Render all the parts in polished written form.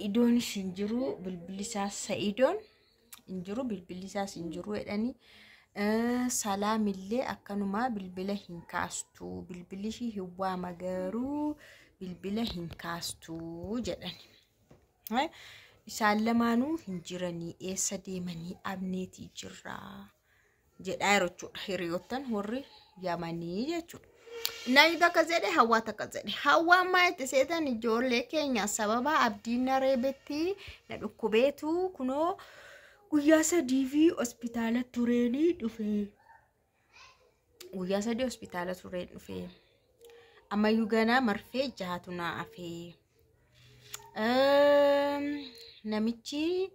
Sa'idoon Sinjiru bilbilisa Sa'idoon injiru bilbilisa Sinjiru edani salaamillee akkanuma bilbila hin kaastu bilbilishi hiwwa magaru bilbila hin kaastu jedhani isaan lamaanuu hin jiranii eessa deemanii abneetii jirra jedhaa jechuudha hiriyoottan warri Yamanii jechuudha. Naayita kazede hawwaata kazede hawwa maayite seetan ijoollee keenya sababa abdiin reebetti na dhukkubeetu kunoo guyyaa sadii hospitaala tureenii dhufe guyyaa sadii hospitaala tureen dhufe amma yugana marfee jaatu na afee namichi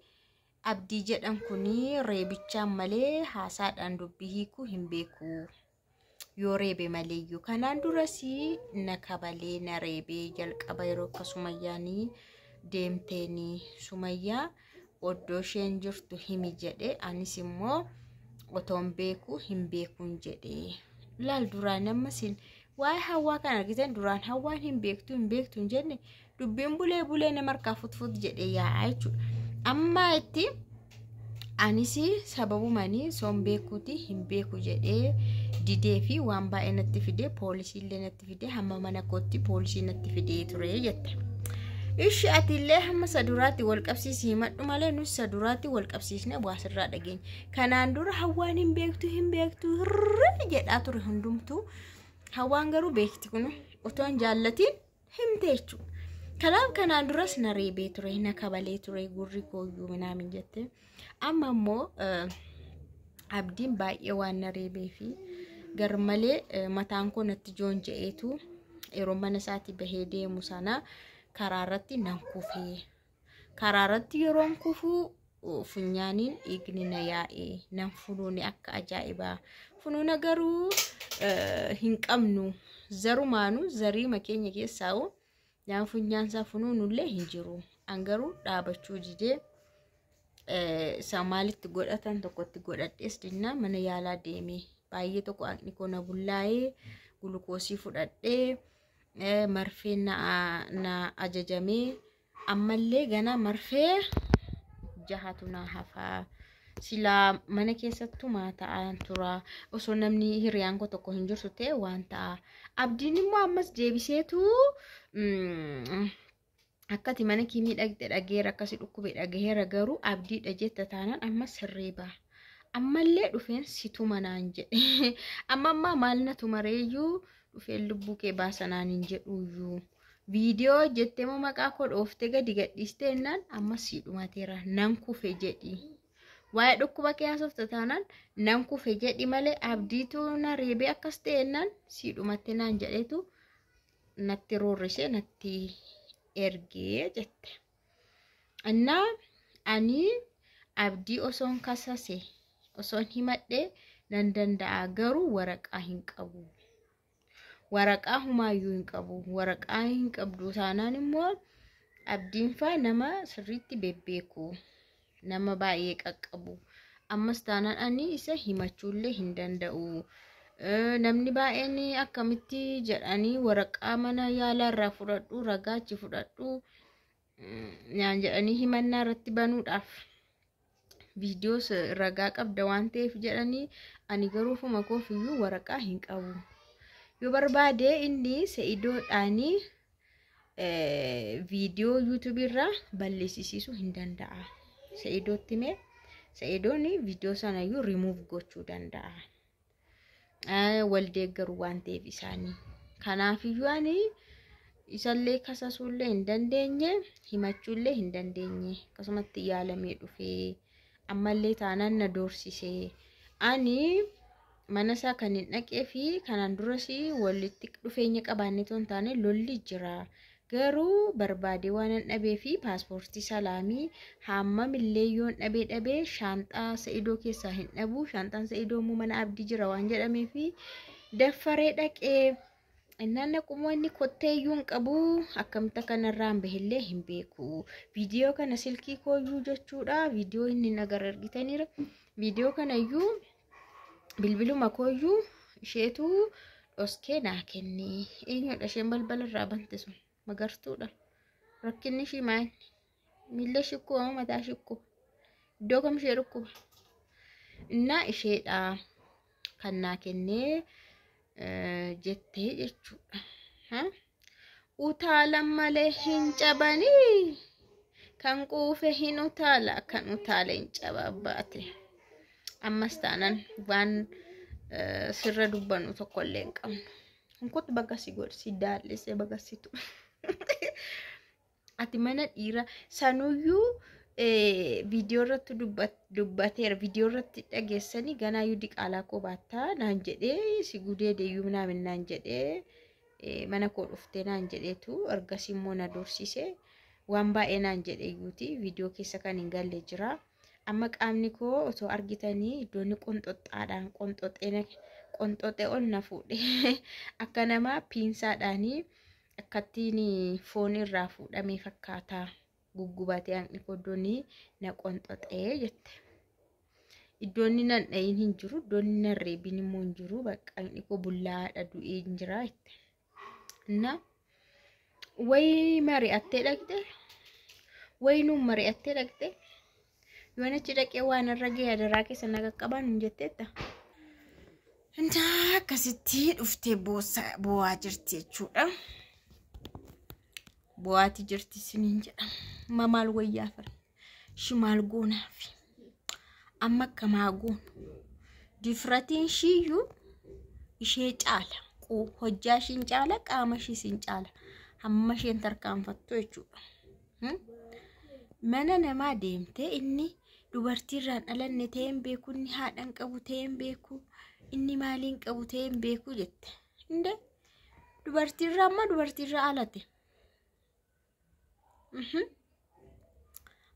abdii jedhan kuni reebichaan malee haasaadhaan dubbii hiikuu hin beeku yoo reebe maleeyyu kanaan durasi na kabalee na reebee jalqaba yeroo akka Sumayyaanii deemteeni Sumayyaa oddoo isheen jirtu himi jedhe anis immoo otoon beeku hin beekuun jedhe laal duraan ammasin waa'ee hawwaa kana argitan duraan hawwaan hin beektu jenne dubbiin bulee nama harkaa futfut jedhe yaa jechuudha amma itti anisi sababumanii soon beekuuti hin beeku jedhe didee fi waan baay'ee natti fide poolisiillee natti fide hamma mana kootti poolisii natti fide ture jette ishi atillee hamma saduraatti wal qabsiisii madhu malee nus saduraatti wal qabsiisne baasirraa dhageenya kanaan dura hawwaan hin beektu jedhaa ture hundumtu hawwaan garuu beekti kun otoon jaallatiin himte jechuudha kanaaf kanaan duras na reebee ture na kabalee ture gurri kooyyuu minaamin jette amma immoo abdiin baay'ee waan na reebee fi garmalee mataan koo natti joon je'eetu yeroo mana isaatti bahee deemu sana karaarratti nan kufee karaarratti yeroon kufuu funyaaniin dhiigni na yaa'ee nan funuune akka ajaa'ibaa funuuna garuu hin qabnu zarumaanu zarii makeenya keessaa'u naan funyaansaa funuunullee hin jiru an garuu dhaabachuu didee Samaalitti godhatan tokkotti godhadhees dinna mana yaalaa deemee baay'ee tokko aqni koo na bullaa'ee gulukoosii fudhadhee marfee na ajajamee ammallee gana marfee jahatu na hafaa sila mana keessattu maataan tura osoo namni hiriyaan koo tokko hin jirtu ta'e waan ta'a abdiin immoo ammas deebiseetu akkati mana kiimii dhaqxe dhageera akkasi dhukkube dhageera garuu abdiidha jetta taanaan ammas hirriba ammallee dhufeen situ manaan jedhe amma maal na tumareeyyuu dhufeen lubbuu kee baasanaan hin jedhuuyyuu viidiyoo jettee moo maqaa koo dhooftee gadi gadhiiste ennaan ammas siidhumateera nan kufe jedhi waa'ee dhukkuba kee haasofta taanaan nan kufe jedhi malee abdiitu na reebee akkas ta'e ennaan siidhumatte naan jedheetu natti roorrisee natti ergee jette annaa ani abdii osoon kasase osoon himadhe nan danda'a garuu waraqaa hin qabu waraqaa humaayyuu hin qabu waraqaa hin qabdu taanaan immoo abdiin faa nama sirriitti bebbeeku nama baay'ee qaqqabu ammas taanaan ani isa himachuullee hin danda'u namni baay'een akkamitti jedhanii waraqaa mana yaalaarraa fudhadhu ragaachi fudhadhu nyaan jedhanii himannaa irratti banuudhaaf viidiyoos ragaa qabda waan ta'eef jedhanii ani garuu fuma koofiyyuu waraqaa hin qabu yoo barbaade inni Sa'idoodhaanii viidiyoo YouTube irraa balleessisiisuu hin danda'a Sa'idootti mee Sa'idooni viidiyoo sanayyuu remove gochuu danda'a waldeeggaru waan ta'eef isaanii kanaafiyyuu ani isallee kasasuullee hin dandeenye himachuullee hin dandeenye akkasumatti yaalamee dhufee ammallee taanaan na doorsisee ani mana isaa kan hin dhaqee fi kanaan durasi walitti dhufeenya qabaannee toon taane lolli jira garuu barbaade waan an dhabee fi paaspoortii salaamii hammamillee yoon dhabee shaanxaa Sa'idoo keessaa hin dhabu shaanxaan Sa'idoo mana abdii jira waan jedhamee fi daffaree dhaqee innaan naqumoonni kotteeyyuu hin qabu akkamta kanarraan bahillee hin beeku viidiyoo kana silkii kooyyuu jechuudha viidiyoo inni nagar argitaniira viidiyoo kanayyuu bilbiluma kooyyuu isheetu dhoskee naa kennee eenyudha isheen balbala irraa bante sun magartuudha rakkinni ishii maal miilla shikkuba mataa shikkuba iddoo kam ishee dhukkuba innaa isheedha kan naa kennee jettee jechuudha. Utaalan malee hin cabanii kan quufe hin utaala kan utaale hin cababbaate. Ammas taanan waan sirra dubbannu tokkollee hin qabnu. Hunkut bakka si godhsi daallise bakka situ. Ati mana dhiira sanuyyuu viidiyoo irratti dubbateera viidiyoo irratti dhageessanii ganaa yuu diqaalaa koo baattaa naan jedhee si gudee deeyyuu naamin naan jedhee mana koo dhuftee naan jedheetu ergasii immoo na doorsise waan baay'ee naan jedheeyyuuti viidiyoo keessa kan hin galle jira. Amma qaamni koo osoo argitanii iddoonni qonxoxaadhaan qonxoxee ol na fuudhe akka namaa piinsaadhaanii akkattiin foon irraa fuudhamee fakkaata guggubatee hanqni koddoonii na qonxoxee jette. Iddoonni nan dhayin hin jiru iddoonni nan reebin immoo hin jiru bakka hanqni koo bullaadha du'ee hin jira jette. Na way mari'attee dhaqxe way nuun mari'attee dhaqxe yoon achi dhaqee waan irra gahee adaraa keessa na qaqqabaan hin jetteetta. Intaa akkasitti dhuftee bo'aa jirti jechuudha. Bo'aati jirti siniin jedhama. Mamaal wayyaa fara shimaal goonaafi amma akkamaa goonu difratiin shiyyuu ishee caala hojjaa ishiin caala qaama ishiin caala hamma isheen tarkaanfattu jechuudha. Mana namaa deemtee inni dubartiirraan dhalanne ta'ee hin beeku inni haadhan qabu ta'ee hin beeku inni maaliin qabu ta'ee hin beeku jette. Inde dubartiirraa amma dubartiirraa alate.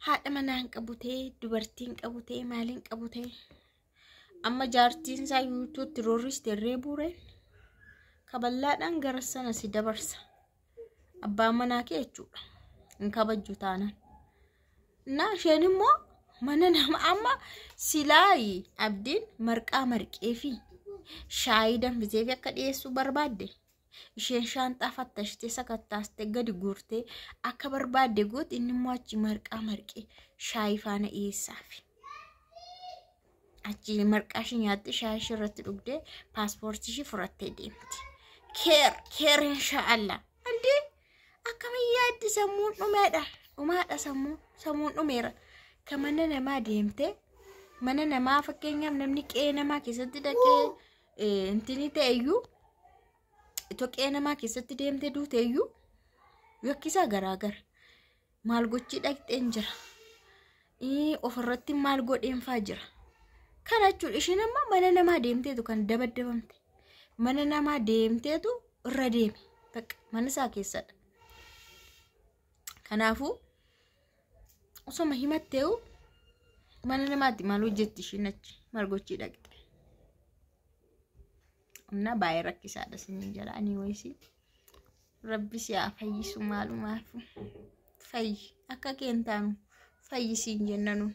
Haadha manaan qabu ta'ee dubartiin qabu ta'ee maaliin qabu ta'ee amma jaartiin isaa yuutuutti roorriste reebuureen kaballaadhaan gara sana si dabarsa. Abbaan manaa kee jechuudha hin kabajju taanaan. Na isheen immoo mana nama amma silaayi abdiin marqaa marqee fi shaayii danfisee fi akka dhiyeessuu barbaadde isheen shaanxaa fattashtee sakattaastee gadi guurtee akka barbaadde gooti inni immoo achi marqaa marqee shaayii faana dhiyeessaafi. Achi marqaa ishee nyaatte shaayii ishee irratti dhugdee paaspoortii ishee fudhattee deemti. Keer inshaallah. Andi akkamiin yaaddi sammuun dhumeedha. Dhumaadha sammuun dhumeera. Kan mana namaa deemte mana namaa fakkeenyaaf namni qe'ee namaa keessatti dhaqee intini ta'eyyuu itoo qe'ee namaa keessatti deemte duuteeyyuu yakkisaa garaagara. Maal gochii dhaqxeen jira. Ofirratti maal godheenfaa jira. Kana jechuudha isheen amma mana namaa deemteetu kan dabaddabamte. Mana namaa deemteetu irra deeme. Bakka mana isaa keessadha. Kanaafuu osoma himatteewu mana namaatti maal hojjetti isheen achi maal gochii dhaqxe. Humna baay'ee rakkisaadha siniin jedhanii wayisi. Rabbi si haa fayyisu maalumaafu. Fayyi akka keen taanu fayyisiin jennanu.